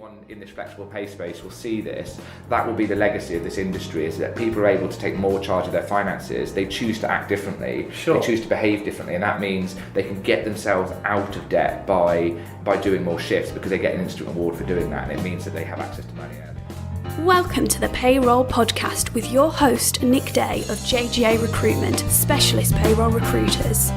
anyone in this flexible pay space will see this. That will be the legacy of this industry, is that people are able to take more charge of their finances. They choose to act differently. Sure. They choose to behave differently, and that means they can get themselves out of debt by doing more shifts, because they get an instant reward for doing that, and it means that they have access to money early. Welcome to the Payroll Podcast with your host, Nick Day of JGA Recruitment, specialist payroll recruiters.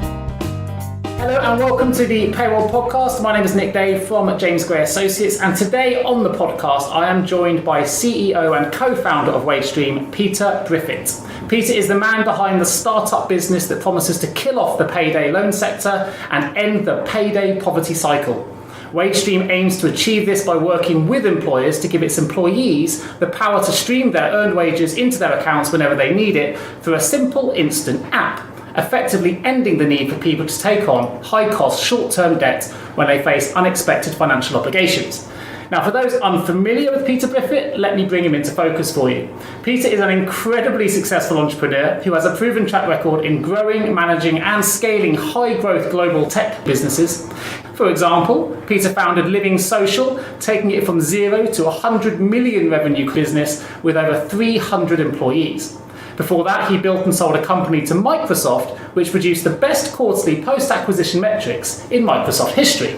Hello and welcome to the Payroll Podcast. My name is Nick Day from James Gray Associates, and today on the podcast I am joined by CEO and Co-Founder of Wagestream, Peter Briffett. Peter is the man behind the startup business that promises to kill off the payday loan sector and end the payday poverty cycle. Wagestream aims to achieve this by working with employers to give its employees the power to stream their earned wages into their accounts whenever they need it through a simple instant app, effectively ending the need for people to take on high-cost short-term debt when they face unexpected financial obligations. Now, for those unfamiliar with Peter Briffett, let me bring him into focus for you. Peter is an incredibly successful entrepreneur who has a proven track record in growing, managing and scaling high-growth global tech businesses. For example, Peter founded Living Social, taking it from 0 to 100 million revenue business with over 300 employees. Before that, he built and sold a company to Microsoft, which produced the best quarterly post-acquisition metrics in Microsoft history.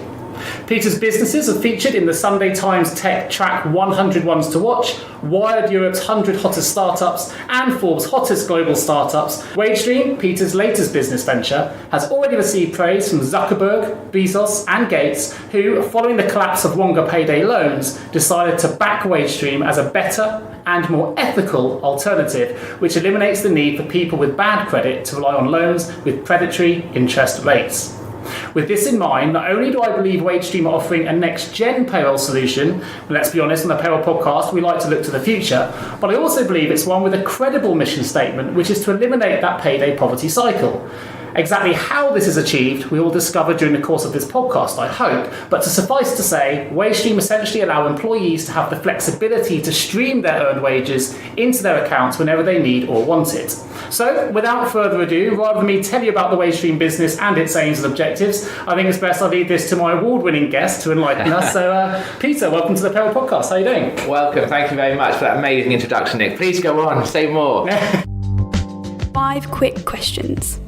Peter's businesses are featured in the Sunday Times Tech Track 100 Ones to Watch, Wired Europe's 100 Hottest Startups, and Forbes' Hottest Global Startups. Wagestream, Peter's latest business venture, has already received praise from Zuckerberg, Bezos, and Gates, who, following the collapse of Payday Loans, decided to back Wagestream as a better and more ethical alternative, which eliminates the need for people with bad credit to rely on loans with predatory interest rates. With this in mind, not only do I believe Wagestream are offering a next-gen payroll solution, and let's be honest, on the Payroll Podcast, we like to look to the future, but I also believe it's one with a credible mission statement, which is to eliminate that payday poverty cycle. Exactly how this is achieved, we will discover during the course of this podcast, I hope, but to suffice to say, Wagestream essentially allow employees to have the flexibility to stream their earned wages into their accounts whenever they need or want it. So, without further ado, rather than me tell you about the Wagestream business and its aims and objectives, I think it's best I leave this to my award-winning guest to enlighten us. So, Peter, welcome to the Payroll Podcast. How are you doing? Welcome. Thank you very much for that amazing introduction, Nick. Please go on, say more. 5 quick questions.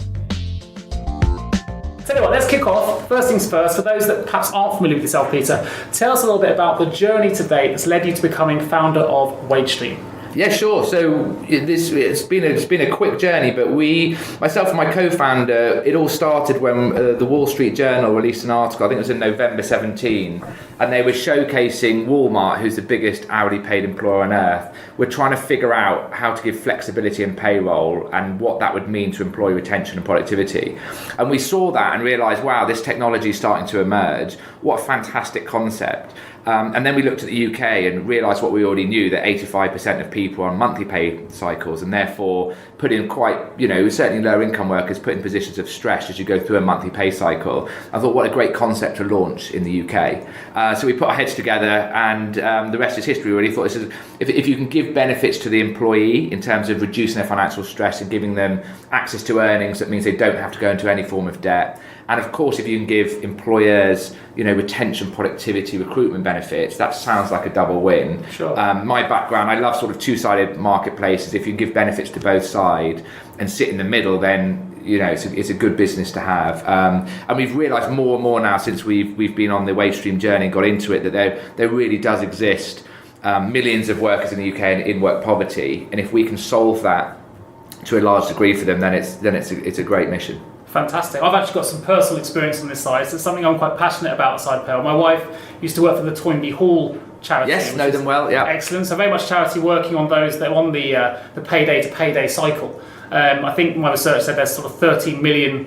So anyway, let's kick off. First things first, for those that perhaps aren't familiar with yourself, Peter, tell us a little bit about the journey to date that's led you to becoming founder of Wagestream. Yeah, sure. So it's been a quick journey, but myself and my co-founder, it all started when the Wall Street Journal released an article, I think it was in November 17, and they were showcasing Walmart, who's the biggest hourly paid employer on earth. We're trying to figure out how to give flexibility in payroll and what that would mean to employee retention and productivity. And we saw that and realised, wow, this technology is starting to emerge. What a fantastic concept. And then we looked at the UK and realised what we already knew, that 85% of people are on monthly pay cycles, and therefore put in quite, certainly lower income workers put in positions of stress as you go through a monthly pay cycle. I thought, what a great concept to launch in the UK. So we put our heads together, and the rest is history, really. Thought if you can give benefits to the employee in terms of reducing their financial stress and giving them access to earnings, that means they don't have to go into any form of debt. And of course, if you can give employers, retention, productivity, recruitment benefits, that sounds like a double win. Sure. My background, I love sort of two-sided marketplaces. If you can give benefits to both sides and sit in the middle, then it's a good business to have. And we've realised more and more now since we've been on the Wavestream journey and got into it, that there really does exist millions of workers in the UK in work poverty, and if we can solve that to a large degree for them, then it's a great mission. Fantastic. I've actually got some personal experience on this side. So it's something I'm quite passionate about outside payroll. My wife used to work for the Toynbee Hall charity. Yes, know them well, yeah. Excellent. So very much charity, working on those that are on the payday-to-payday cycle. I think my research said there's sort of 13 million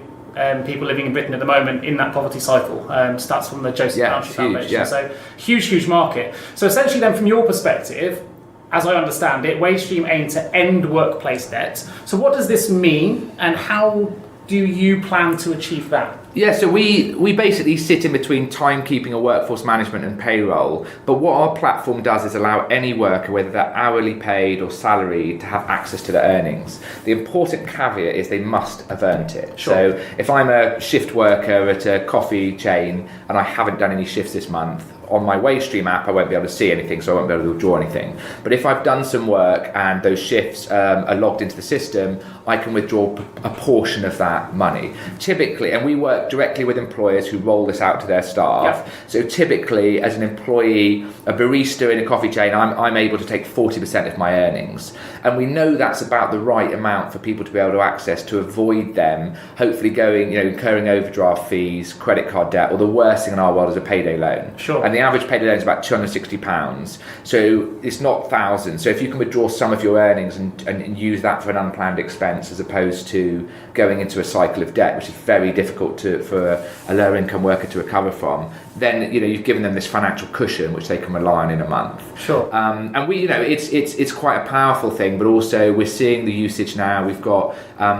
people living in Britain at the moment in that poverty cycle. Stats from the Joseph Rowntree Foundation. Yeah. So huge market. So essentially then, from your perspective, as I understand it, Wagestream aim to end workplace debt. So what does this mean, and how do you plan to achieve that? Yeah, so we basically sit in between timekeeping or workforce management and payroll, but what our platform does is allow any worker, whether they're hourly paid or salaried, to have access to their earnings. The important caveat is they must have earned it. Sure. So if I'm a shift worker at a coffee chain and I haven't done any shifts this month, on my Wavestream app, I won't be able to see anything, so I won't be able to withdraw anything. But if I've done some work and those shifts are logged into the system, I can withdraw a portion of that money. Typically, and we work directly with employers who roll this out to their staff. So typically, as an employee, a barista in a coffee chain, I'm able to take 40% of my earnings. And we know that's about the right amount for people to be able to access to avoid them hopefully going, incurring overdraft fees, credit card debt, or the worst thing in our world is a payday loan. Sure. And the average payday loan is about £260. So it's not thousands. So if you can withdraw some of your earnings and use that for an unplanned expense as opposed to going into a cycle of debt, which is very difficult for a lower income worker to recover from, then you've given them this financial cushion which they can rely on in a month. Sure. And we, it's quite a powerful thing, but also we're seeing the usage now. We've got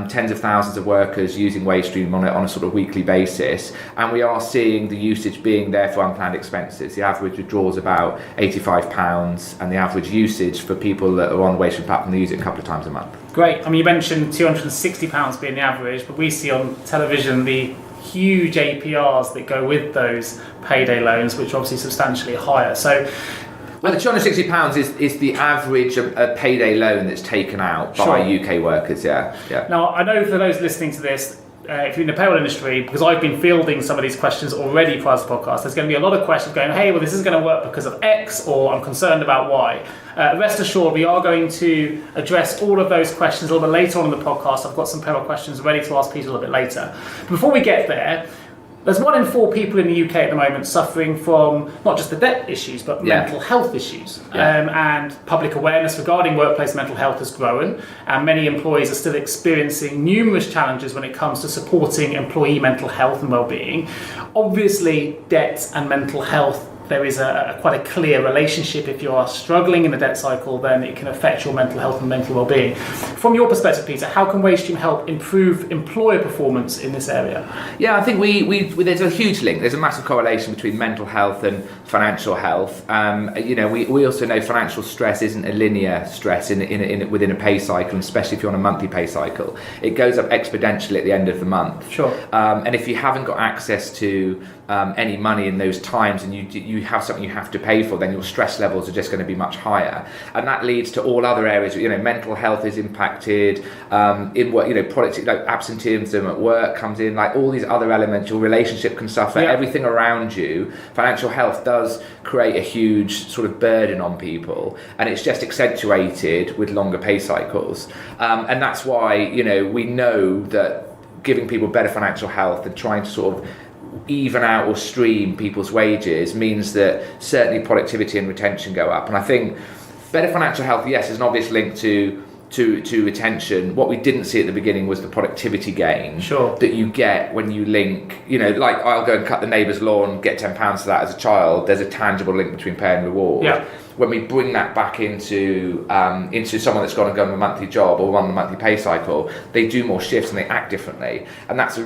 tens of thousands of workers using Wavestream on a sort of weekly basis, and we are seeing the usage being there for unplanned expenses. The average withdrawal is about £85, and the average usage for people that are on the Wavestream platform, they use it a couple of times a month. Great. I mean, you mentioned £260 being the average, but we see on television the huge APRs that go with those payday loans, which are obviously substantially higher. So, well, the £260 is the average of a payday loan that's taken out by UK workers. Yeah. Now, I know for those listening to this, if you're in the payroll industry, because I've been fielding some of these questions already prior to the podcast, there's going to be a lot of questions going, hey, well, this isn't going to work because of X, or I'm concerned about Y. Rest assured, we are going to address all of those questions a little bit later on in the podcast. I've got some payroll questions ready to ask Peter a little bit later. But before we get there, there's 1 in 4 people in the UK at the moment suffering from not just the debt issues, but mental health issues. And public awareness regarding workplace mental health has grown, and many employees are still experiencing numerous challenges when it comes to supporting employee mental health and well-being. Obviously, debt and mental health, there is quite a clear relationship. If you are struggling in the debt cycle, then it can affect your mental health and mental well-being. From your perspective, Peter, how can Wavestream help improve employer performance in this area? Yeah, I think we there's a huge link. There's a massive correlation between mental health and financial health. We also know financial stress isn't a linear stress within a pay cycle, especially if you're on a monthly pay cycle. It goes up exponentially at the end of the month. Sure. And if you haven't got access to any money in those times, and you have something you have to pay for, then your stress levels are just going to be much higher, and that leads to all other areas. Mental health is impacted in work. Productivity, like absenteeism at work comes in, like all these other elements. Your relationship can suffer. Everything around you. Financial health does create a huge sort of burden on people, and it's just accentuated with longer pay cycles. And that's why we know that giving people better financial health and trying to sort of even out or stream people's wages means that certainly productivity and retention go up. And I think better financial health, yes, is an obvious link to retention. What we didn't see at the beginning was the productivity gain that you get when you link, like I'll go and cut the neighbour's lawn, get £10 for that as a child. There's a tangible link between pay and reward. When we bring that back into someone that's got to go on a monthly job or on a monthly pay cycle, they do more shifts and they act differently, and that's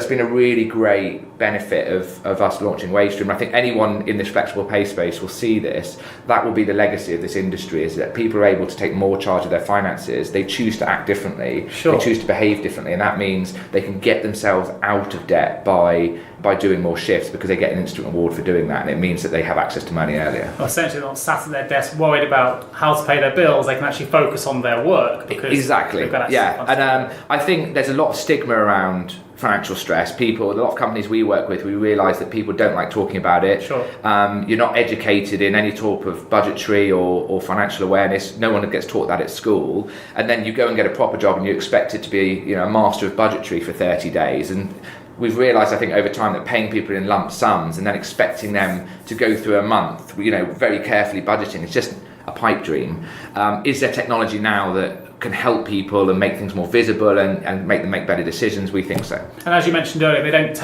been a really great benefit of us launching Wavestream. I think anyone in this flexible pay space will see this. That will be the legacy of this industry, is that people are able to take more charge of their finances. They choose to act differently. They choose to behave differently, and that means they can get themselves out of debt by doing more shifts, because they get an instant reward for doing that, and it means that they have access to money earlier. Well, essentially, they're not sat at their desk worried about how to pay their bills. They can actually focus on their work. Exactly. And I think there's a lot of stigma around financial stress. A lot of companies we work with, we realise that people don't like talking about it. You're not educated in any type of budgetary or financial awareness. No one gets taught that at school. And then you go and get a proper job and you expect it to be, a master of budgetary for 30 days. And we've realised, I think, over time that paying people in lump sums and then expecting them to go through a month, very carefully budgeting, is just a pipe dream. Is there technology now that can help people and make things more visible and make them make better decisions? We think so. And as you mentioned earlier, they don't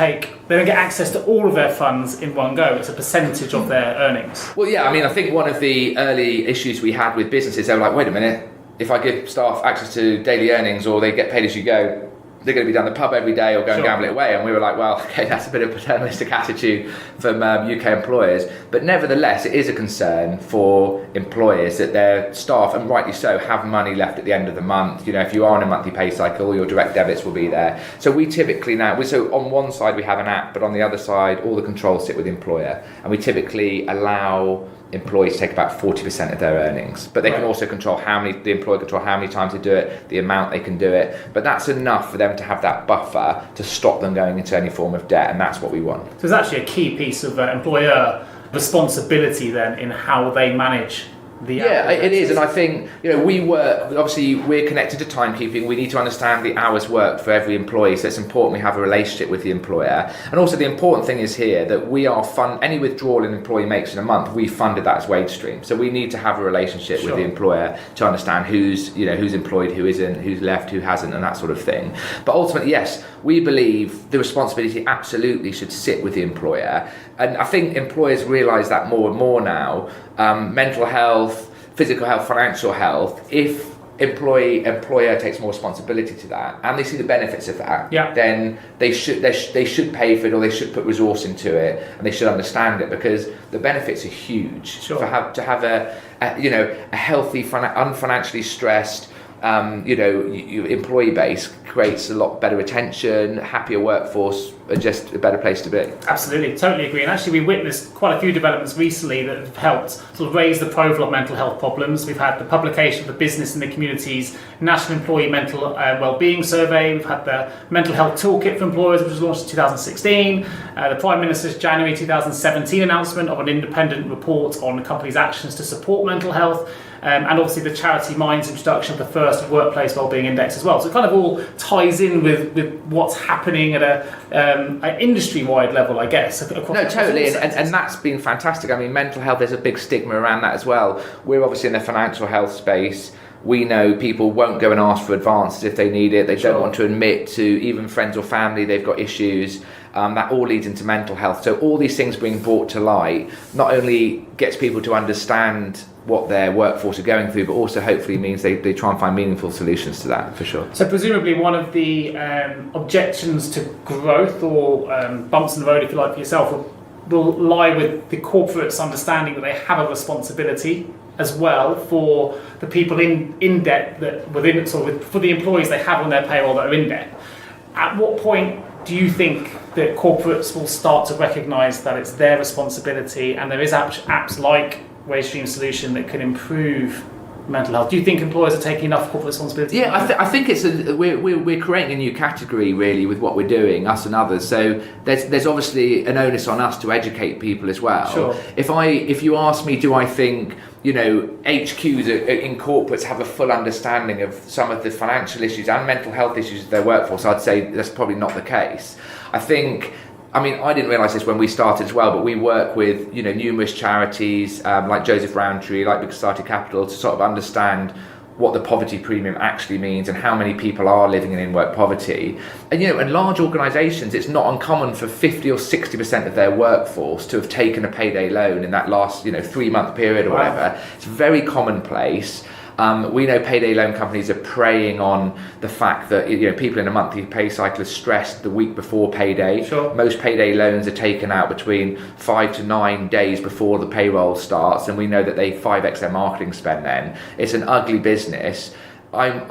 get access to all of their funds in one go. It's a percentage of their earnings. Well, yeah, I think one of the early issues we had with businesses, they were like, wait a minute, if I give staff access to daily earnings or they get paid as you go, they're going to be down the pub every day or go and gamble it away. And we were like, well, okay, that's a bit of a paternalistic attitude from UK employers. But nevertheless, it is a concern for employers that their staff, and rightly so, have money left at the end of the month. You know, if you are on a monthly pay cycle, your direct debits will be there. So we typically now, so on one side we have an app, but on the other side, all the controls sit with the employer. And we typically allow employees take about 40% of their earnings, but they can also control the employer control how many times they do it, the amount they can do it, but that's enough for them to have that buffer to stop them going into any form of debt, and that's what we want. So it's actually a key piece of employer responsibility then in how they manage the it is. And I think, you know, we're connected to timekeeping. We need to understand the hours worked for every employee, so it's important we have a relationship with the employer. And also the important thing is here that we are any withdrawal an employee makes in a month, we funded that as Wavestream. So we need to have a relationship with the employer to understand who's employed, who isn't, who's left, who hasn't, and that sort of thing. But ultimately, yes, we believe the responsibility absolutely should sit with the employer. And I think employers realise that more and more now. Mental health, physical health, financial health. If employer takes more responsibility to that, and they see the benefits of that, then they should pay for it, or they should put resource into it, and they should understand it, because the benefits are huge. To have a healthy, unfinancially stressed employee base creates a lot better retention, happier workforce, and just a better place to be. Absolutely, totally agree. And actually we witnessed quite a few developments recently that have helped sort of raise the profile of mental health problems. We've had the publication of the Business and the Community's National Employee Mental Wellbeing Survey. We've had the Mental Health Toolkit for Employers, which was launched in 2016. The Prime Minister's January 2017 announcement of an independent report on companies' actions to support mental health. And obviously the Charity Minds introduction of the first Workplace Wellbeing Index as well. So it kind of all ties in with what's happening at an industry-wide level, I guess. No, totally, and that's been fantastic. I mean, mental health, there's a big stigma around that as well. We're obviously in the financial health space. We know people won't go and ask for advances if they need it. They don't want to admit to even friends or family they've got issues. That all leads into mental health. So all these things being brought to light not only gets people to understand what their workforce are going through, but also hopefully means they try and find meaningful solutions to that, for sure. So presumably one of the objections to growth, or bumps in the road, if you like, for yourself, will lie with the corporate's understanding that they have a responsibility as well for the people in debt, that within for the employees they have on their payroll that are in debt. At what point do you think that corporates will start to recognise that it's their responsibility, and there is apps like Wavestream solution that can improve mental health? Do you think employers are taking enough corporate responsibility? Yeah, I think it's we're creating a new category really with what we're doing, us and others. So there's obviously an onus on us to educate people as well. Sure. If you ask me, do I think HQs in corporates have a full understanding of some of the financial issues and mental health issues of their workforce? I'd say that's probably not the case. I didn't realise this when we started as well, but we work with numerous charities like Joseph Rowntree, like Big Society Capital, to sort of understand what the poverty premium actually means and how many people are living in in-work poverty. And in large organisations, it's not uncommon for 50 or 60% of their workforce to have taken a payday loan in that last 3-month period or whatever. It's very commonplace. We know payday loan companies are preying on the fact that people in a monthly pay cycle are stressed the week before payday. Sure. Most payday loans are taken out between 5 to 9 days before the payroll starts, and we know that they 5x their marketing spend then. It's an ugly business. I'm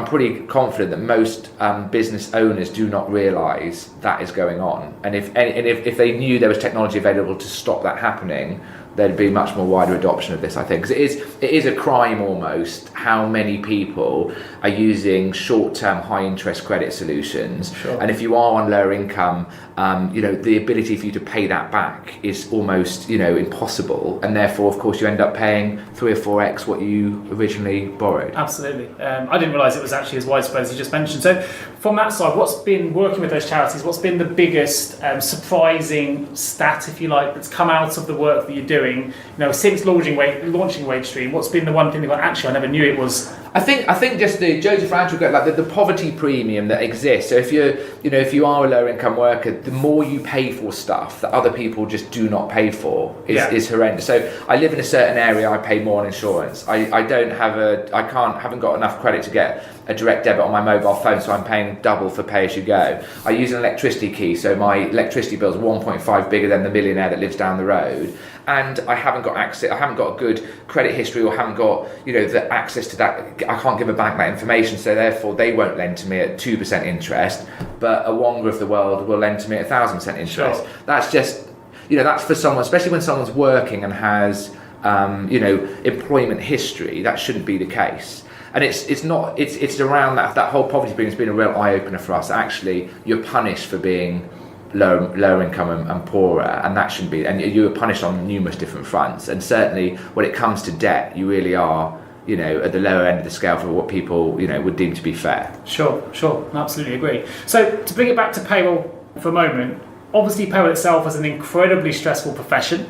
pretty confident that most business owners do not realise that is going on, and if they knew there was technology available to stop that happening, there'd be much more wider adoption of this, I think, because it is a crime almost how many people are using short-term high-interest credit solutions. Sure. And if you are on lower income, the ability for you to pay that back is almost impossible, and therefore of course you end up paying 3 or 4x what you originally borrowed. Absolutely. I didn't realise it was actually as widespread as you just mentioned. So from that side, what's been working with those charities, what's been the biggest surprising stat, if you like, that's come out of the work that you're doing since launching Wavestream? What's been the one thing that actually I never knew it was I think just the Joseph Rancher, like the poverty premium that exists. So if you are a low income worker, the more you pay for stuff that other people just do not pay for is horrendous. So I live in a certain area, I pay more on insurance. I haven't got enough credit to get a direct debit on my mobile phone, so I'm paying double for pay as you go. I use an electricity key, so my electricity bill is 1.5 bigger than the millionaire that lives down the road. And I haven't got access. I haven't got a good credit history, or haven't got the access to that. I can't give a bank that information, so therefore they won't lend to me at 2% interest. But a Wonga of the world will lend to me at 1,000% interest. Sure. That's just that's for someone, especially when someone's working and has employment history. That shouldn't be the case. And it's around that whole poverty premium has been a real eye opener for us. Actually, you're punished for being lower income and poorer, and that shouldn't be, and you are punished on numerous different fronts. And certainly when it comes to debt, you really are at the lower end of the scale for what people would deem to be fair. Sure, absolutely agree. So to bring it back to payroll for a moment, obviously payroll itself is an incredibly stressful profession.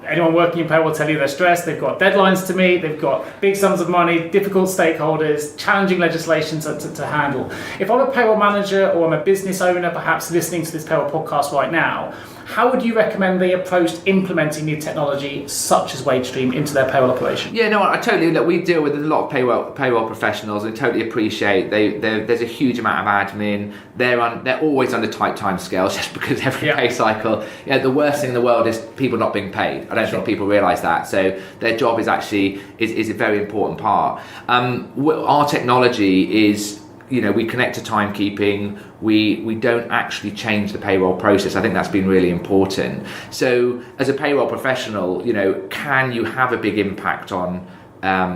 Anyone working in payroll will tell you they're stressed. They've got deadlines to meet, they've got big sums of money, difficult stakeholders, challenging legislation to handle. If I'm a payroll manager or I'm a business owner perhaps listening to this payroll podcast right now, how would you recommend they approach implementing new technology such as Wavestream into their payroll operation? Yeah, no, I totally. Look, we deal with a lot of payroll professionals, and totally appreciate there's a huge amount of admin. They're always under tight time scales, just because every pay cycle. The worst thing in the world is people not being paid. I don't think people realise that. So their job is actually is a very important part. Our technology is. We connect to timekeeping. We don't actually change the payroll process. I think that's been really important. So as a payroll professional, can you have a big impact on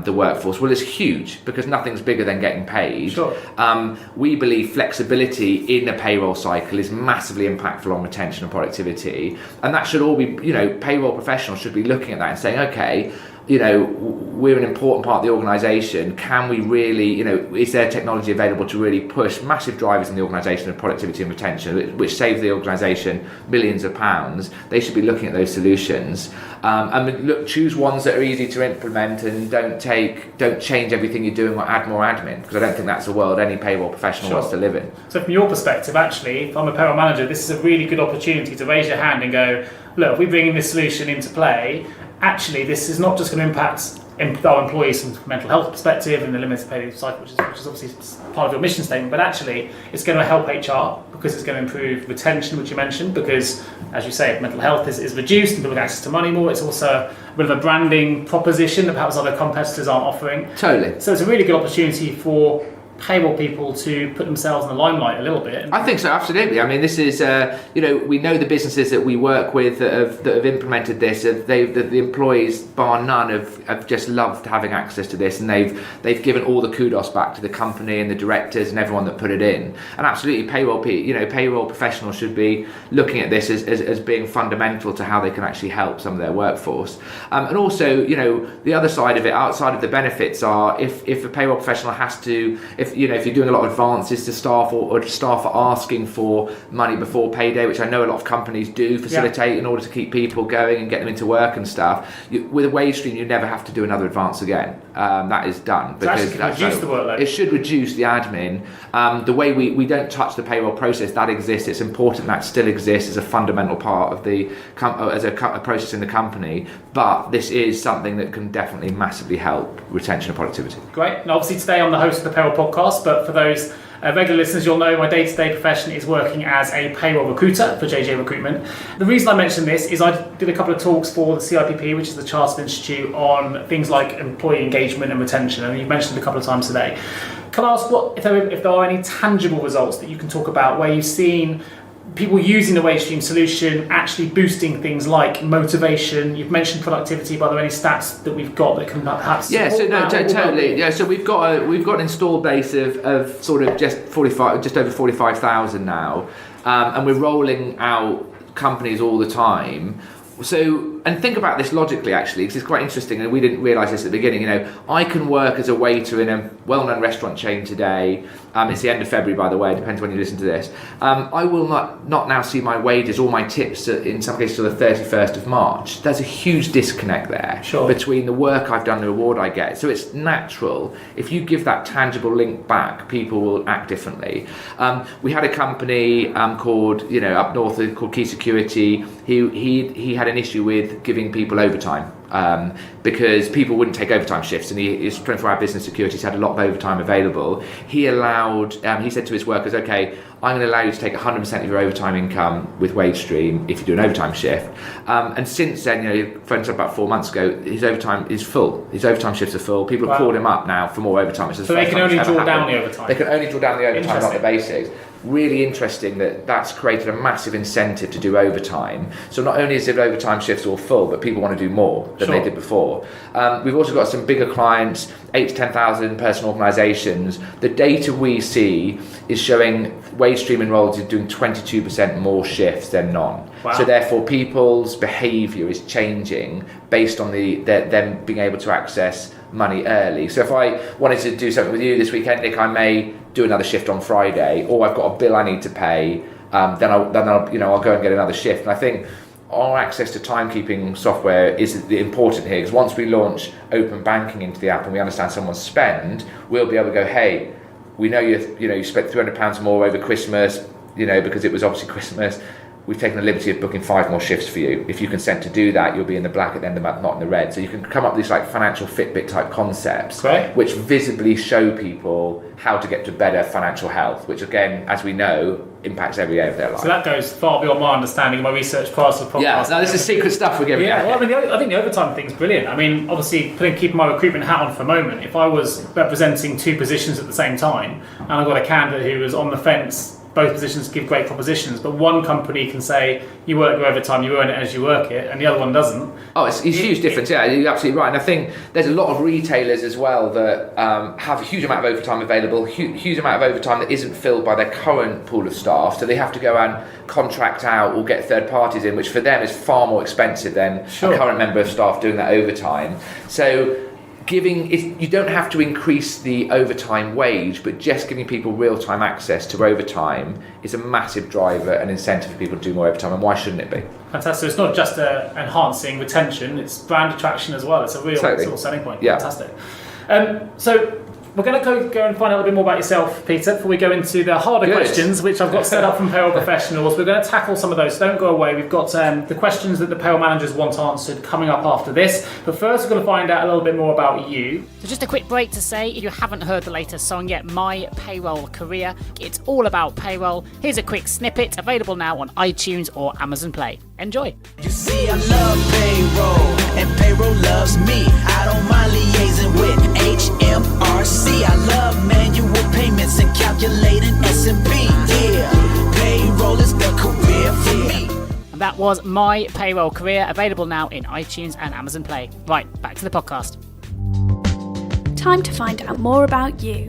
the workforce? Well, it's huge, because nothing's bigger than getting paid. Sure. We believe flexibility in a payroll cycle is massively impactful on retention and productivity. And that should all be, payroll professionals should be looking at that and saying, okay, we're an important part of the organisation. Can we really, is there technology available to really push massive drivers in the organisation of productivity and retention, which saves the organisation millions of pounds? They should be looking at those solutions, and choose ones that are easy to implement, and don't change everything you're doing or add more admin, because I don't think that's a world any payroll professional wants to live in. So from your perspective, actually, if I'm a payroll manager, this is a really good opportunity to raise your hand and go, look, if we bring this solution into play, actually, this is not just going to impact our employees from a mental health perspective and the limited pay cycle, which is obviously part of your mission statement, but actually it's going to help HR, because it's going to improve retention, which you mentioned, because, as you say, if mental health is reduced and people get access to money more, it's also a bit of a branding proposition that perhaps other competitors aren't offering. Totally. So it's a really good opportunity for payroll people to put themselves in the limelight a little bit. I think so, absolutely. I mean, this is, we know the businesses that we work with that have implemented this. The employees, bar none, have just loved having access to this, and they've given all the kudos back to the company and the directors and everyone that put it in. And absolutely, payroll professionals should be looking at this as being fundamental to how they can actually help some of their workforce. And also, the other side of it, outside of the benefits, are if a payroll professional has to, if you're doing a lot of advances to staff, or staff are asking for money before payday, which I know a lot of companies do facilitate in order to keep people going and get them into work and stuff. With a Wavestream, you never have to do another advance again. That is done. Because reduce the workload. It should reduce the admin. The way we don't touch the payroll process, that exists. It's important that still exists as a fundamental part of the as a process in the company. But this is something that can definitely massively help retention and productivity. Great. And obviously today I'm the host of the Payroll Podcast, but for those regular listeners, you'll know my day-to-day profession is working as a payroll recruiter for JJ Recruitment. The reason I mention this is I did a couple of talks for the CIPP, which is the Chartered Institute, on things like employee engagement and retention, and you've mentioned it a couple of times today. Can I ask if there are any tangible results that you can talk about where you've seen people using the Wavestream solution actually boosting things like motivation? You've mentioned productivity, but are there any stats that we've got that can perhaps totally. Yeah, so we've got an installed base of sort of just over 45,000 now, and we're rolling out companies all the time. So and think about this logically, actually, because it's quite interesting, and we didn't realise this at the beginning. I can work as a waiter in a well-known restaurant chain today. It's the end of February, by the way. It depends when you listen to this. I will not now see my wages or my tips in some cases till the 31st of March. There's a huge disconnect there between the work I've done and the reward I get. So it's natural. If you give that tangible link back, people will act differently. We had a company called, up north, called Key Security. He had an issue with giving people overtime. Because people wouldn't take overtime shifts, and his 24-hour business securities had a lot of overtime available. He said to his workers, okay, I'm going to allow you to take 100% of your overtime income with Wavestream if you do an overtime shift. And since then, friends about 4 months ago, his overtime is full. His overtime shifts are full. People have called him up now for more overtime. So they can only draw down the overtime? They can only draw down the overtime, not the basics. Really interesting that's created a massive incentive to do overtime. So not only is it overtime shifts all full, but people want to do more than they did before. We've also got some bigger clients, 8 to 10,000 person organisations. The data we see is showing Wavestream enrolled is doing 22% more shifts than none. Wow. So therefore people's behaviour is changing based on them being able to access money early. So if I wanted to do something with you this weekend, Nick, I may do another shift on Friday, or I've got a bill I need to pay, then I'll go and get another shift. And I think our access to timekeeping software is important here, because once we launch open banking into the app and we understand someone's spend, we'll be able to go, hey, we know you spent £300 more over Christmas, because it was obviously Christmas. We've taken the liberty of booking 5 more shifts for you. If you consent to do that, you'll be in the black at the end of the month, not in the red. So you can come up with these financial Fitbit type concepts, which visibly show people how to get to better financial health, which again, as we know, impacts every area of their life. So that goes far beyond my understanding of my research prior to the podcast. Yeah, no, this is secret stuff we're giving. Yeah, well, I think the overtime thing's brilliant. I mean, obviously, keeping my recruitment hat on for a moment, if I was representing 2 positions at the same time, and I got a candidate who was on the fence, both positions give great propositions, but one company can say, you work your overtime, you earn it as you work it, and the other one doesn't. Oh, it's a huge difference, yeah, you're absolutely right. And I think there's a lot of retailers as well that have a huge amount of overtime available, huge amount of overtime that isn't filled by their current pool of staff, so they have to go and contract out or get third parties in, which for them is far more expensive than a current member of staff doing that overtime. So you don't have to increase the overtime wage, but just giving people real-time access to overtime is a massive driver and incentive for people to do more overtime, and why shouldn't it be? Fantastic. So it's not just enhancing retention, it's brand attraction as well. It's a real sort of selling point. Yeah. Fantastic. So we're going to go and find out a little bit more about yourself, Peter, before we go into the harder questions, which I've got set up from payroll professionals. We're going to tackle some of those, so don't go away. We've got the questions that the payroll managers want answered coming up after this. But first, we're going to find out a little bit more about you. So just a quick break to say, if you haven't heard the latest song yet, My Payroll Career, it's all about payroll. Here's a quick snippet, available now on iTunes or Amazon Play. Enjoy. You see, I love payroll, and payroll loves me. I don't mind liaising with HMRC. I love manual payments and calculating S&P. Yeah, payroll is the career for me. And that was My Payroll Career, available now in iTunes and Amazon Play. Right, back to the podcast. Time to find out more about you.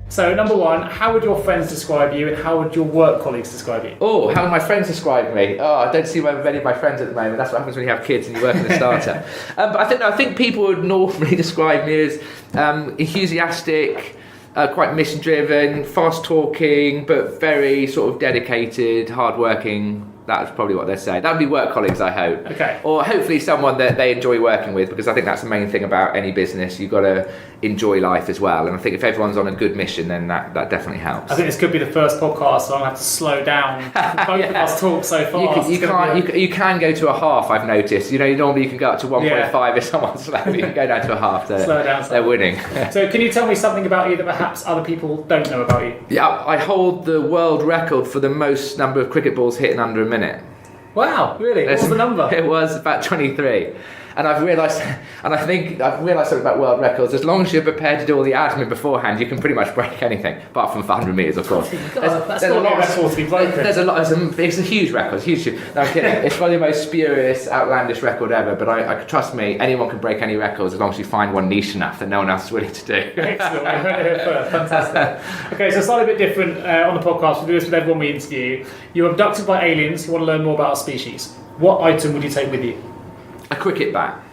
So, number one, how would your friends describe you, and how would your work colleagues describe you? Oh, how would my friends describe me? Oh, I don't see many of my friends at the moment. That's what happens when you have kids and you work in a startup. But I think people would normally describe me as enthusiastic, quite mission-driven, fast-talking, but very sort of dedicated, hard-working. That's probably what they're saying. That would be work colleagues, I hope. Okay. Or hopefully someone that they enjoy working with, because I think that's the main thing about any business. You've got to enjoy life as well. And I think if everyone's on a good mission, then that definitely helps. I think this could be the first podcast, so I'm going to have to slow down. Both of us talk so fast. You can go to a half, I've noticed. Normally you can go up to 1.5 if someone's slow. You can go down to a half. Slow down. They're winning. So can you tell me something about you that perhaps other people don't know about you? Yeah, I hold the world record for the most number of cricket balls hit in under a minute. Wow, really? What was the number? It was about 23. And I've realised something about world records. As long as you're prepared to do all the admin beforehand, you can pretty much break anything, apart from 100 metres, of course. That's not a record to be broken. It's a huge record. No, I'm kidding. It's probably the most spurious, outlandish record ever, but I trust me, anyone can break any records as long as you find one niche enough that no one else is willing to do. Excellent. We heard it here first. Fantastic. Okay, so slightly a bit different on the podcast. We do this with everyone we interview. You're abducted by aliens who want to learn more about our species. what item would you take with you? A cricket bat.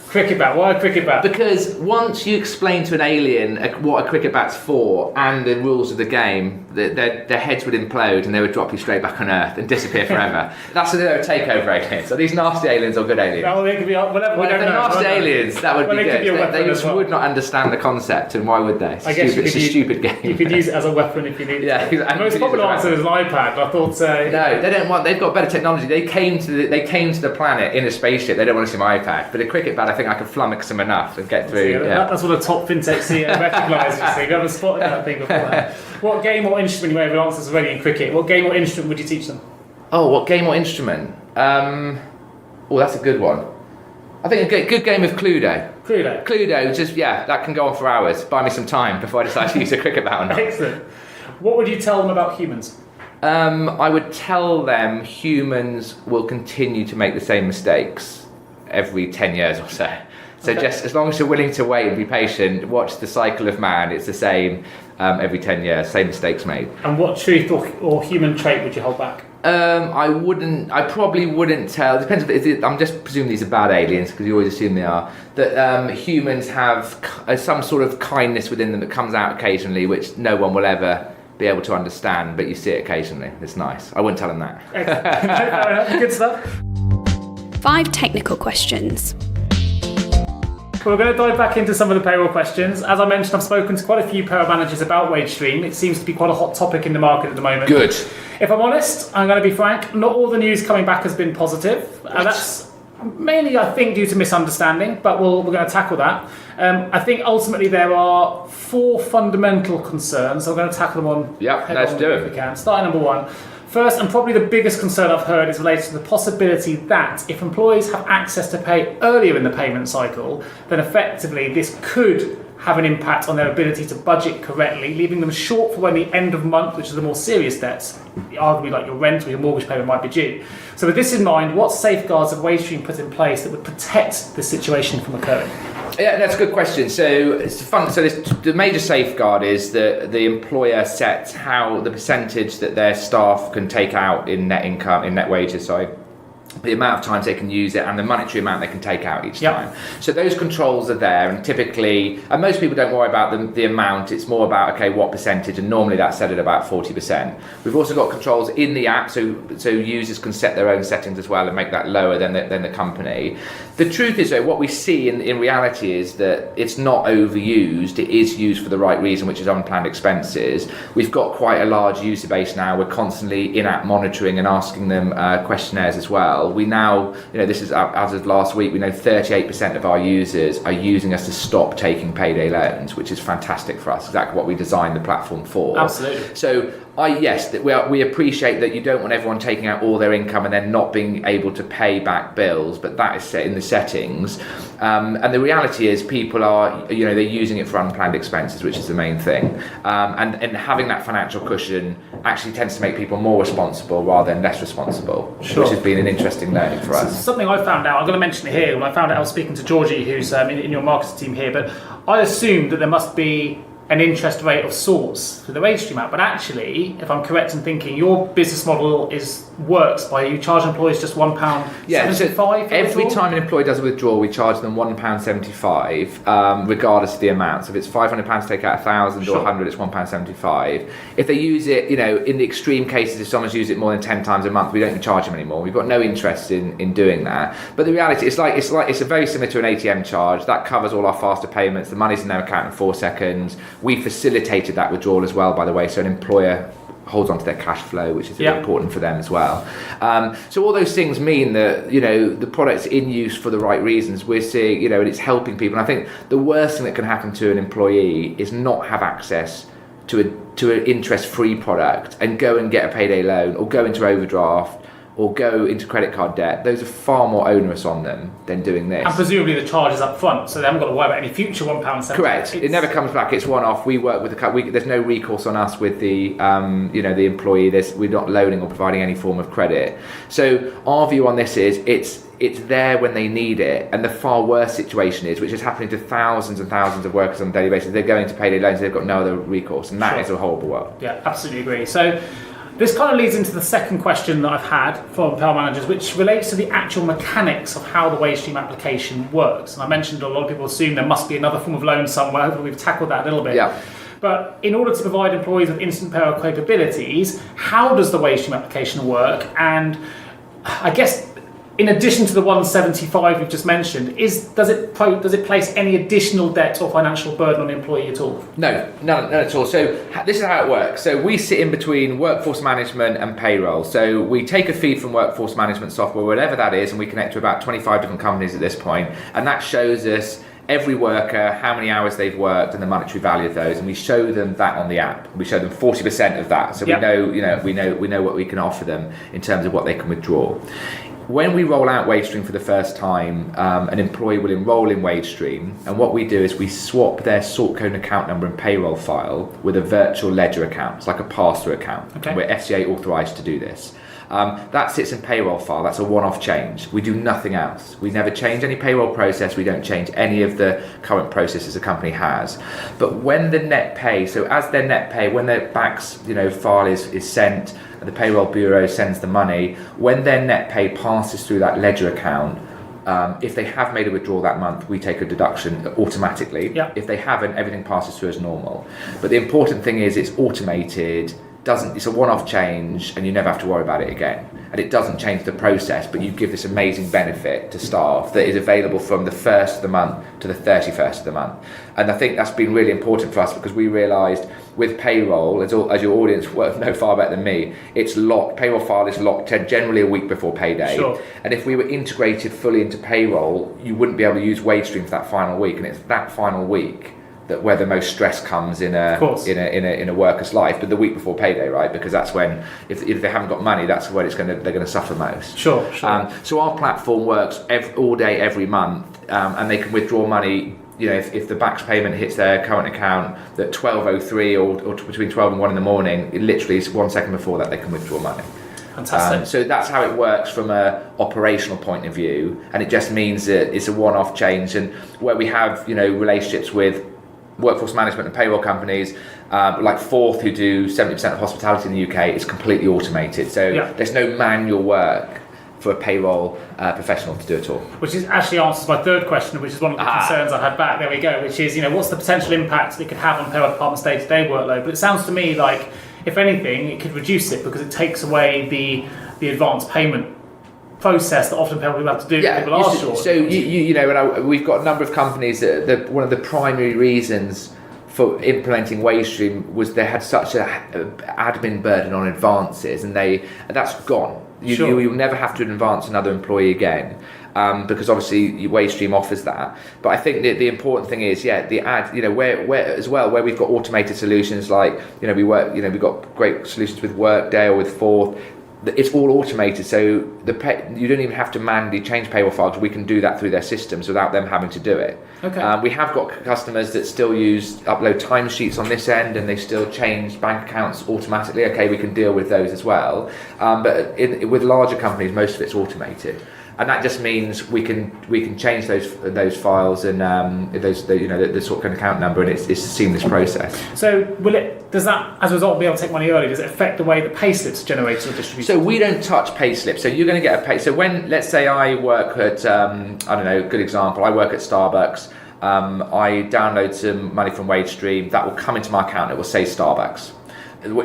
Cricket bat. Why a cricket bat? Because once you explain to an alien what a cricket bat's for and the rules of the game, their heads would implode and they would drop you straight back on Earth and disappear forever. That's their takeover aliens. Are these nasty aliens or good aliens? Well, they could be whatever. Well, if they're nasty aliens, that would be good. They just would not understand the concept, and why would they? It's a stupid game. You could use it as a weapon if you need to. The most popular answer is an iPad. I thought. No, they don't want. They've got better technology. They came to the planet in a spaceship. They don't want to see my iPad. But a cricket bat, I think I could flummox them enough and get through. That's what a top fintech CEO recognises. You see, we haven't spotted that thing before. What game or instrument, you may have answers already in cricket, what game or instrument would you teach them? Oh, what game or instrument? That's a good one. I think a good game of Cluedo. Cluedo, that can go on for hours. Buy me some time before I decide to use a cricket bat or not. Excellent. What would you tell them about humans? I would tell them humans will continue to make the same mistakes every 10 years or so. So just as long as you're willing to wait and be patient, watch the cycle of man. It's the same every 10 years, same mistakes made. And what truth or human trait would you hold back? I probably wouldn't tell. It depends. I'm just presuming these are bad aliens, because you always assume they are. That humans have some sort of kindness within them that comes out occasionally, which no one will ever be able to understand, but you see it occasionally. It's nice. I wouldn't tell them that. Excellent. Good stuff. 5 technical questions. We're going to dive back into some of the payroll questions. As I mentioned, I've spoken to quite a few payroll managers about Wavestream. It seems to be quite a hot topic in the market at the moment. Good. If I'm honest, I'm going to be frank, not all the news coming back has been positive. That's mainly, I think, due to misunderstanding, but we're going to tackle that. I think ultimately there are 4 fundamental concerns. So I'm going to tackle them on let's do it if we can. Starting number 1. First, and probably the biggest concern I've heard is related to the possibility that if employees have access to pay earlier in the payment cycle, then effectively this could have an impact on their ability to budget correctly, leaving them short for when the end of month, which is the more serious debts, arguably like your rent or your mortgage payment, might be due. So with this in mind, what safeguards have Wavestream put in place that would protect this situation from occurring? Yeah, that's a good question. So it's fun. So the major safeguard is that the employer sets how the percentage that their staff can take out in net income, in net wages, the amount of times they can use it and the monetary amount they can take out each time. So those controls are there, and typically, and most people don't worry about the amount, it's more about, what percentage, and normally that's set at about 40%. We've also got controls in the app, so users can set their own settings as well and make that lower than the company. The truth is, though, what we see in reality is that it's not overused. It is used for the right reason, which is unplanned expenses. We've got quite a large user base now. We're constantly in-app monitoring and asking them questionnaires as well. We now, this is as of last week, we know 38% of our users are using us to stop taking payday loans, which is fantastic for us. Exactly what we designed the platform for. Absolutely. So we appreciate that you don't want everyone taking out all their income and then not being able to pay back bills, but that is set in the settings. And the reality is people are, they're using it for unplanned expenses, which is the main thing. And having that financial cushion actually tends to make people more responsible rather than less responsible, which has been an interesting learning for us. Something I found out, I'm going to mention it here, when I found out I was speaking to Georgie, who's in your marketing team here, but I assumed that there must be an interest rate of sorts for the Wavestream app, but actually, if I'm correct in thinking, your business model works by you charge employees just £1.75. So every time an employee does a withdrawal, we charge them £1.75, regardless of the amount. So if it's £500 to take out 1,000 or 100, it's £1.75. If they use it, in the extreme cases, if someone's used it more than 10 times a month, we don't even charge them anymore. We've got no interest in doing that. But the reality, it's very similar to an ATM charge. That covers all our faster payments. The money's in their account in 4 seconds. We facilitated that withdrawal as well, by the way, so an employer holds on to their cash flow, which is really important for them as well. So all those things mean that, the product's in use for the right reasons. We're seeing, and it's helping people. And I think the worst thing that can happen to an employee is not have access to an interest-free product and go and get a payday loan or go into overdraft or go into credit card debt. Those are far more onerous on them than doing this. And presumably the charge is up front, so they haven't got to worry about any future £1.75. Correct. It never comes back. It's one-off. We work with there's no recourse on us with the the employee. We're not loaning or providing any form of credit. So our view on this is it's there when they need it. And the far worse situation is, which is happening to thousands and thousands of workers on a daily basis, they're going to payday loans, they've got no other recourse, and that is a horrible world. Yeah, absolutely agree. So This kind of leads into the second question that I've had from payroll managers, which relates to the actual mechanics of how the Wavestream application works. And I mentioned a lot of people assume there must be another form of loan somewhere. Hopefully we've tackled that a little bit. Yeah. But in order to provide employees with instant payroll capabilities, how does the Wavestream application work? And I guess in addition to the 175 we've just mentioned, does it place any additional debt or financial burden on the employee at all? No, none at all. So this is how it works. So we sit in between workforce management and payroll. So we take a feed from workforce management software, whatever that is, and we connect to about 25 different companies at this point, and that shows us every worker, how many hours they've worked, and the monetary value of those, and we show them that on the app. We show them 40% of that, so we know what we can offer them in terms of what they can withdraw. When we roll out Wavestream for the first time, an employee will enroll in Wavestream, and what we do is we swap their sort code and account number and payroll file with a virtual ledger account. It's like a pass-through account. Okay. We're FCA authorised to do this. That sits in payroll file. That's a one-off change. We do nothing else. We never change any payroll process. We don't change any of the current processes the company has. But when the net pay, so as their net pay, when their BACS file is sent, and the payroll bureau sends the money, when their net pay passes through that ledger account, if they have made a withdrawal that month, we take a deduction automatically. Yeah. If they haven't, everything passes through as normal. But the important thing is it's automated. It's a one-off change, and you never have to worry about it again. And it doesn't change the process, but you give this amazing benefit to staff that is available from the 1st of the month to the 31st of the month. And I think that's been really important for us, because we realised with payroll, as your audience know far better than me, it's locked. Payroll file is locked generally a week before payday. Sure. And if we were integrated fully into payroll, you wouldn't be able to use Wavestream for that final week, and it's that final week that where the most stress comes in a worker's life, but the week before payday, right? Because that's when, if they haven't got money, that's where they're going to suffer most. Sure. So our platform works all day, every month, and they can withdraw money. If the BACS payment hits their current account at 12:03 or between 12 and 1 in the morning, it literally is 1 second before that they can withdraw money. Fantastic. So that's how it works from an operational point of view, and it just means that it's a one-off change. And where we have relationships with workforce management and payroll companies like Forth, who do 70% of hospitality in the UK, is completely automated. So there's no manual work for a payroll professional to do at all. Which actually answers my third question, which is one of the concerns I had back. There we go. Which is, what's the potential impact it could have on payroll department's day-to-day workload? But it sounds to me like, if anything, it could reduce it, because it takes away the advance payment process that often people have to do. People are short. So we've got a number of companies that one of the primary reasons for implementing Wavestream was they had such an admin burden on advances, and that's gone. You'll never have to advance another employee again, because obviously Wavestream offers that. But I think the important thing is, the ad, where we've got automated solutions, like we've got great solutions with Workday or with Forth. It's all automated, so you don't even have to manually change payroll files. We can do that through their systems without them having to do it. Okay. We have got customers that still upload timesheets on this end, and they still change bank accounts automatically. Okay, we can deal with those as well. But with larger companies, most of it's automated, and that just means we can change those files and the sort of account number, and it's a seamless process. So does that, as a result, be able to take money early? Does it affect the way that payslips are generated or distributed? So we don't touch payslips. So you're going to get a pay. So when, let's say I work at good example, I work at Starbucks. I download some money from Wavestream, that will come into my account. It will say Starbucks.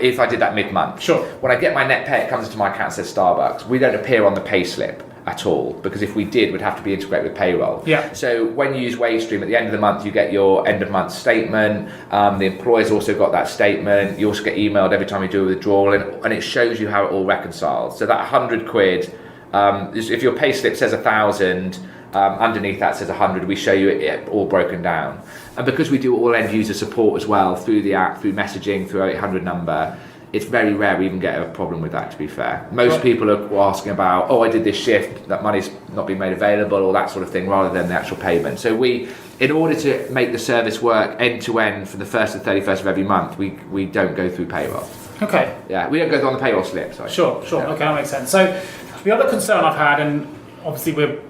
If I did that mid-month. Sure. When I get my net pay, it comes into my account and says Starbucks. We don't appear on the payslip at all, because if we did, we'd have to be integrated with payroll. Yeah. So when you use Wavestream, at the end of the month, you get your end of month statement. The employer's also got that statement. You also get emailed every time you do a withdrawal, and it shows you how it all reconciles. So that 100 quid, if your payslip says 1,000, underneath that says 100, we show you it all broken down. And because we do all end user support as well through the app, through messaging, through 800 number, it's very rare we even get a problem with that, to be fair. Most people are asking about, I did this shift, that money's not been made available, or that sort of thing, rather than the actual payment. So in order to make the service work end to end from the 1st to the 31st of every month, we don't go through payroll. Okay. Yeah, we don't go on the payroll slip, sorry. Sure. Yeah. Okay, that makes sense. So the other concern I've had, and obviously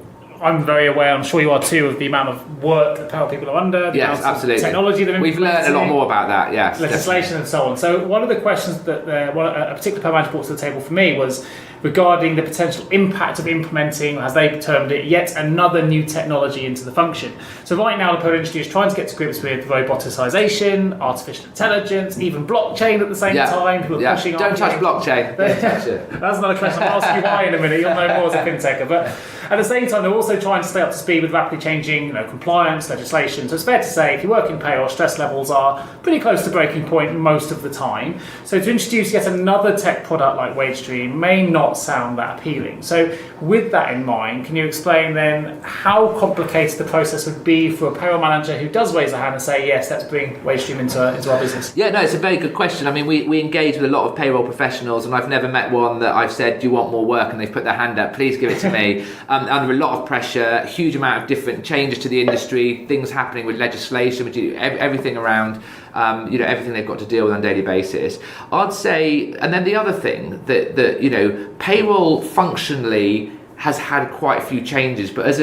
I'm very aware, I'm sure you are too, of the amount of work that payroll people are under, the Yes, amount absolutely. of technology they're We've learned a lot implementing, more about that, yes. legislation and so on. So one of the questions that a particular payroll manager brought to the table for me was regarding the potential impact of implementing, as they termed it, yet another new technology into the function. So right now the payroll industry is trying to get to grips with roboticization, artificial intelligence, even blockchain at the same time. People are pushing Don't touch blockchain. Don't touch it. That's another question. I'll ask you why in a minute. You'll know more as a fintech. But at the same time, they're also trying to stay up to speed with rapidly changing compliance, legislation. So it's fair to say if you work in payroll, stress levels are pretty close to breaking point most of the time. So to introduce yet another tech product like Wavestream may not sound that appealing. So with that in mind, can you explain then how complicated the process would be for a payroll manager who does raise a hand and say, yes, let's bring Wavestream into our business? Yeah, no, it's a very good question. I mean, we engage with a lot of payroll professionals, and I've never met one that I've said, do you want more work? And they've put their hand up, please give it to me. Under a lot of pressure, huge amount of different changes to the industry, things happening with legislation, everything around, everything they've got to deal with on a daily basis. I'd say, and then the other thing that payroll functionally has had quite a few changes, but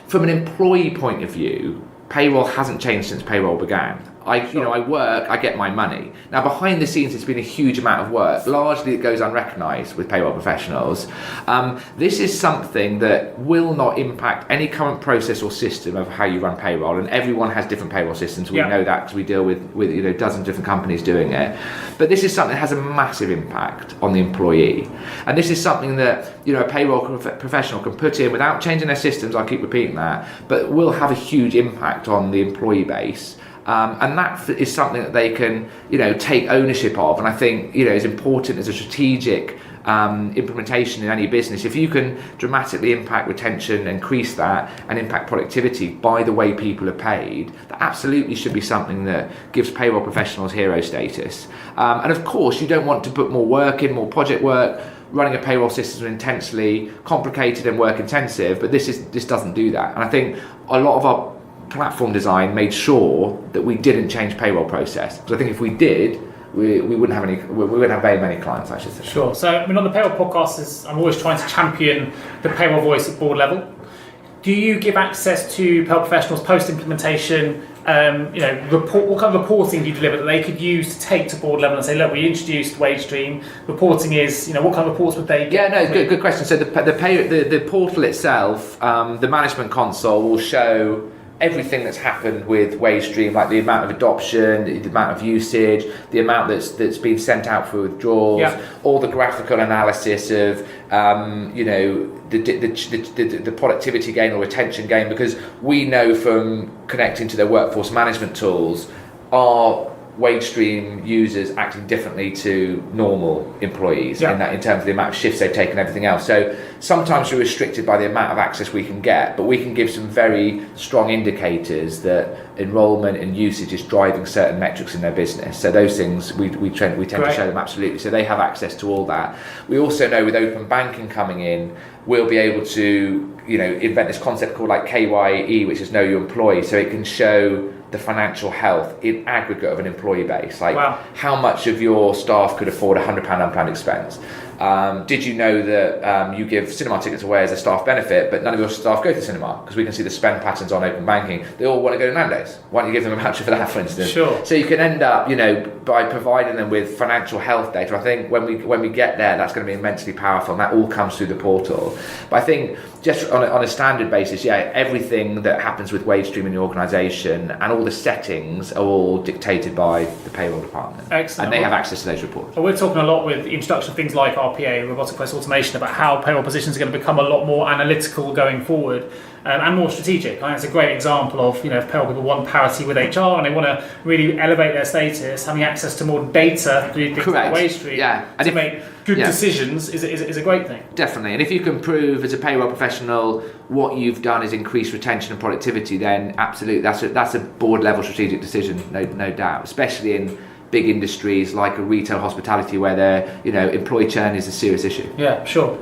from an employee point of view, payroll hasn't changed since payroll began. I work, I get my money. Now, behind the scenes, it's been a huge amount of work. Largely, it goes unrecognised with payroll professionals. This is something that will not impact any current process or system of how you run payroll. And everyone has different payroll systems. We know that because we deal with dozens of different companies doing it. But this is something that has a massive impact on the employee. And this is something that a payroll professional can put in without changing their systems. I keep repeating that, but will have a huge impact on the employee base. And that is something that they can, take ownership of. And I think, is important as a strategic implementation in any business. If you can dramatically impact retention, increase that, and impact productivity by the way people are paid, that absolutely should be something that gives payroll professionals hero status. And of course, you don't want to put more work in, more project work. Running a payroll system is intensely complicated and work intensive, but this doesn't do that. And I think a lot of our platform design made sure that we didn't change payroll process. Because I think if we did, we wouldn't have very many clients, I should say. Sure. So on the Payroll Podcast, I'm always trying to champion the payroll voice at board level. Do you give access to payroll professionals post-implementation? What kind of reporting do you deliver that they could use to take to board level and say, look, we introduced Wavestream. Reporting is, what kind of reports would they get? Yeah, no, good question. So the portal itself, the management console will show everything that's happened with Wavestream, like the amount of adoption, the amount of usage, the amount that's been sent out for withdrawals, all the graphical analysis of the productivity gain or retention gain, because we know from connecting to their workforce management tools, are Wavestream users acting differently to normal employees in terms of the amount of shifts they've taken and everything else. So sometimes we're restricted by the amount of access we can get, but we can give some very strong indicators that enrollment and usage is driving certain metrics in their business. So those things we tend to show them absolutely. So they have access to all that. We also know with open banking coming in, we'll be able to invent this concept called like KYE, which is Know Your Employee. So it can show the financial health in aggregate of an employee base, like how much of your staff could afford a £100 unplanned expense. Did you know that you give cinema tickets away as a staff benefit, but none of your staff go to cinema? Because we can see the spend patterns on open banking. They all want to go to Nando's. Why don't you give them a voucher for that, for instance? Sure. So you can end up, by providing them with financial health data. I think when we get there, that's going to be immensely powerful, and that all comes through the portal. But I think just on a standard basis, everything that happens with Wavestream in the organisation and all the settings are all dictated by the payroll department. Excellent. And they have access to those reports. We're talking a lot with the introduction of things like RPA, robotic process automation, about how payroll positions are going to become a lot more analytical going forward and more strategic. I think it's a great example of, if payroll people want parity with HR and they want to really elevate their status, having access to more data through things like Wavestream to make good decisions is a great thing. Definitely. And if you can prove as a payroll professional what you've done is increase retention and productivity, then absolutely that's a board level strategic decision, no doubt, especially in big industries like a retail hospitality where their employee churn is a serious issue. Yeah, sure.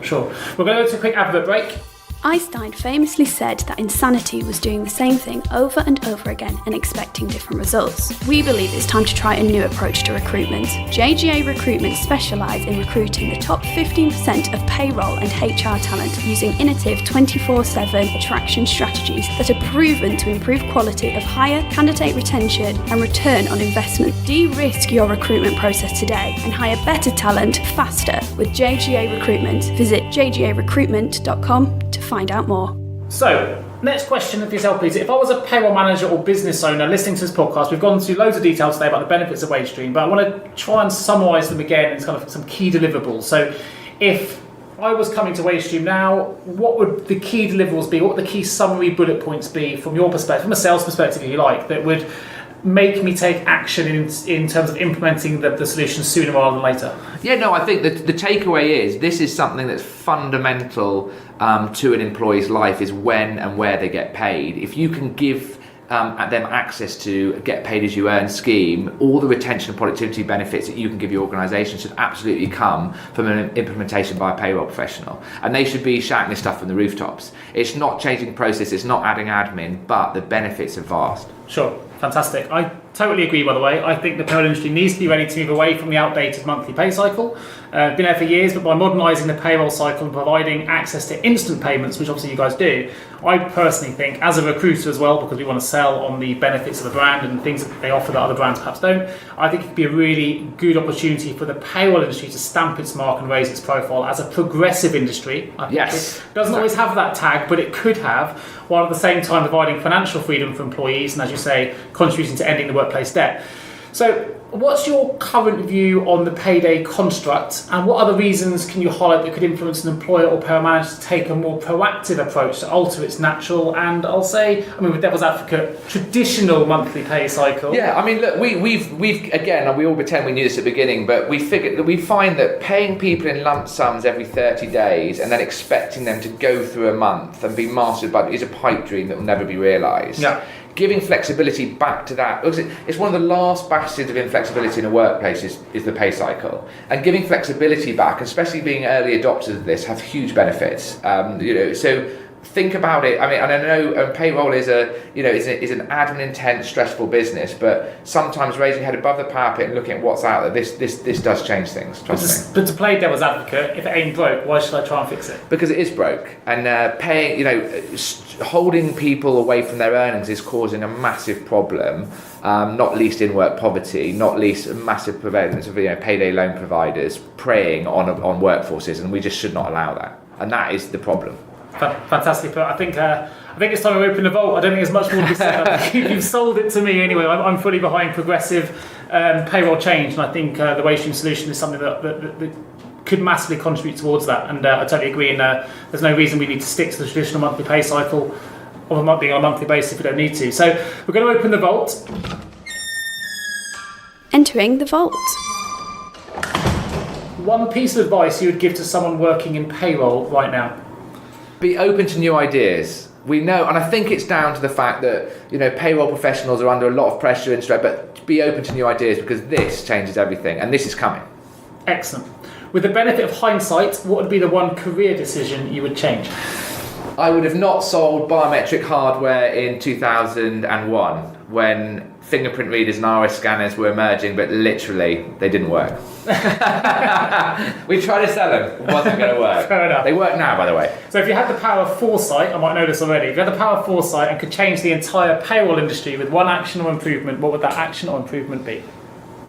We're going to go to a quick advert break. Einstein famously said that insanity was doing the same thing over and over again and expecting different results. We believe it's time to try a new approach to recruitment. JGA Recruitment specialise in recruiting the top 15% of payroll and HR talent using innovative 24/7 attraction strategies that are proven to improve quality of hire, candidate retention and return on investment. De-risk your recruitment process today and hire better talent faster with JGA Recruitment. Visit jgarecruitment.com to find out more. So, next question for yourself, Peter. If I was a payroll manager or business owner listening to this podcast, we've gone through loads of details today about the benefits of Wavestream, but I want to try and summarise them again in kind of some key deliverables. So, if I was coming to Wavestream now, what would the key deliverables be? What would the key summary bullet points be from your perspective, from a sales perspective, if you like, that would make me take action in terms of implementing the solution sooner rather than later? Yeah, no, I think that the takeaway is this is something that's fundamental to an employee's life, is when and where they get paid. If you can give them access to a get paid as you earn scheme, all the retention and productivity benefits that you can give your organisation should absolutely come from an implementation by a payroll professional. And they should be shouting this stuff from the rooftops. It's not changing process, it's not adding admin, but the benefits are vast. Sure, fantastic. I totally agree, by the way. I think the payroll industry needs to be ready to move away from the outdated monthly pay cycle. Been there for years, but by modernising the payroll cycle and providing access to instant payments, which obviously you guys do, I personally think, as a recruiter as well, because we want to sell on the benefits of the brand and things that they offer that other brands perhaps don't, I think it could be a really good opportunity for the payroll industry to stamp its mark and raise its profile as a progressive industry. I think Yes. it doesn't always have that tag, but it could have, while at the same time providing financial freedom for employees and, as you say, contributing to ending the workplace debt. So, what's your current view on the payday construct, and what other reasons can you highlight that could influence an employer or payroll manager to take a more proactive approach to alter its natural and, I'll say, with devil's advocate, traditional monthly pay cycle? Yeah, I mean, look, we've again, we all pretend we knew this at the beginning, but we figured that we find that paying people in lump sums every 30 days and then expecting them to go through a month and be mastered by is a pipe dream that will never be realised. Yeah. Giving flexibility back to that, it's one of the last bastions of inflexibility in a workplace is the pay cycle, and giving flexibility back, especially being early adopters of this, have huge benefits. So think about it. I mean, and I know payroll is an admin intense, stressful business, but sometimes raising your head above the parapet and looking at what's out there, this does change things. Trust me. But to play devil's advocate, if it ain't broke, why should I try and fix it? Because it is broke, and holding people away from their earnings is causing a massive problem, not least in work poverty, not least a massive prevalence of payday loan providers preying on workforces, and we just should not allow that, and that is the problem. Fantastic. But I think it's time to open the vault. I don't think there's much more to be said. I think you've sold it to me anyway. I'm fully behind progressive payroll change, and I think the Wavestream solution is something that could massively contribute towards that. And I totally agree. And there's no reason we need to stick to the traditional monthly pay cycle of being on a monthly basis if we don't need to. So we're going to open the vault. Entering the vault. One piece of advice you would give to someone working in payroll right now? Be open to new ideas. We know, and I think it's down to the fact that payroll professionals are under a lot of pressure and stress, but be open to new ideas, because this changes everything, and this is coming. Excellent. With the benefit of hindsight, what would be the one career decision you would change? I would have not sold biometric hardware in 2001 when fingerprint readers and iris scanners were emerging, but literally they didn't work. We tried to sell them, it wasn't going to work. Fair enough. They work now, by the way. So if you had the power of foresight, I might know this already, if you had the power of foresight and could change the entire payroll industry with one action or improvement, what would that action or improvement be?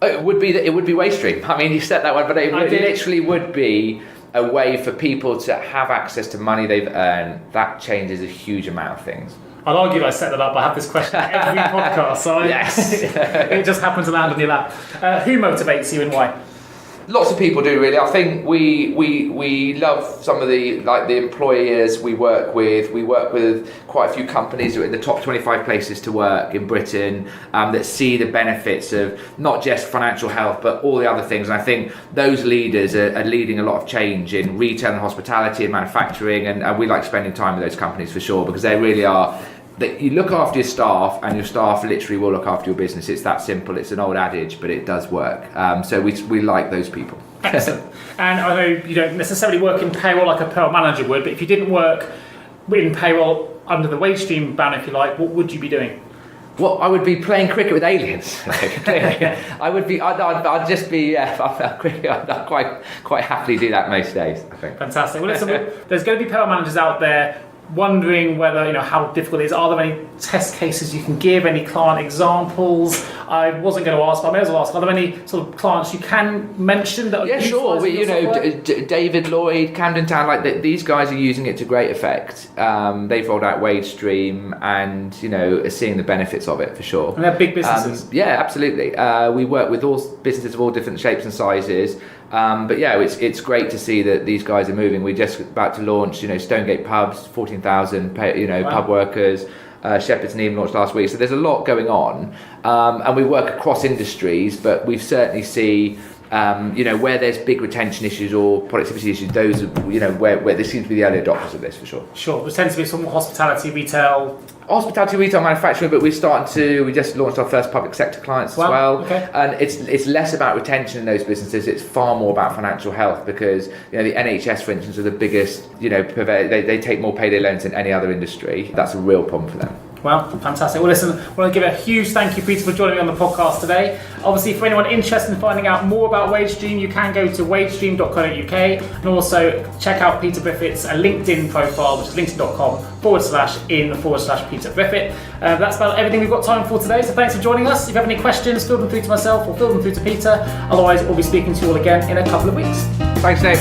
It would be Wavestream. I mean, you said that one, but it literally would be a way for people to have access to money they've earned. That changes a huge amount of things. I'll argue I set that up. I have this question every podcast, so yes. It just happens to land on your lap. Who motivates you and why? Lots of people do, really. I think we love some of the employers we work with. We work with quite a few companies who are in the top 25 places to work in Britain that see the benefits of not just financial health but all the other things. And I think those leaders are leading a lot of change in retail and hospitality and manufacturing, and we like spending time with those companies for sure, because they really are. You look after your staff, and your staff literally will look after your business. It's that simple. It's an old adage, but it does work. So we like those people. Excellent. And I know you don't necessarily work in payroll like a payroll manager would, but if you didn't work in payroll under the Wavestream banner, if you like, what would you be doing? Well, I would be playing cricket with aliens. I'd just be. I'd quite happily do that most days, I think. Fantastic. Well, listen, there's going to be payroll managers out there wondering whether, how difficult it is. Are there any test cases you can give? Any client examples? I wasn't going to ask, but I may as well ask. Are there any sort of clients you can mention that are sure. David Lloyd, Camden Town, these guys are using it to great effect. They've rolled out Wavestream and, are seeing the benefits of it for sure. And they're big businesses. Yeah, absolutely. We work with all businesses of all different shapes and sizes. It's great to see that these guys are moving. We're just about to launch, Stonegate pubs, 14,000, wow. Pub workers. Shepherd's Neame launched last week. So there's a lot going on. And we work across industries, but we certainly see, where there's big retention issues or productivity issues, those are, where there seems to be the early adopters of this for sure. Sure. There tends to be some hospitality, retail, manufacturing, but we just launched our first public sector clients as well. Okay. And it's less about retention in those businesses, it's far more about financial health, because the NHS, for instance, are the biggest, they take more payday loans than any other industry. That's a real problem for them. Well, fantastic. Well, listen, I want to give a huge thank you, Peter, for joining me on the podcast today. Obviously, for anyone interested in finding out more about Wagestream, you can go to Wavestream.co.uk and also check out Peter Briffett's LinkedIn profile, which is linkedin.com/in/Peter Briffett. That's about everything we've got time for today, so thanks for joining us. If you have any questions, fill them through to myself or fill them through to Peter. Otherwise, we'll be speaking to you all again in a couple of weeks. Thanks, Dave.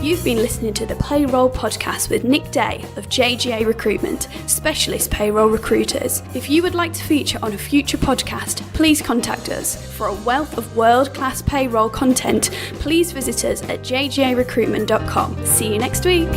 You've been listening to the Payroll Podcast with Nick Day of JGA Recruitment, specialist payroll recruiters. If you would like to feature on a future podcast, please contact us. For a wealth of world-class payroll content, please visit us at jgarecruitment.com. See you next week.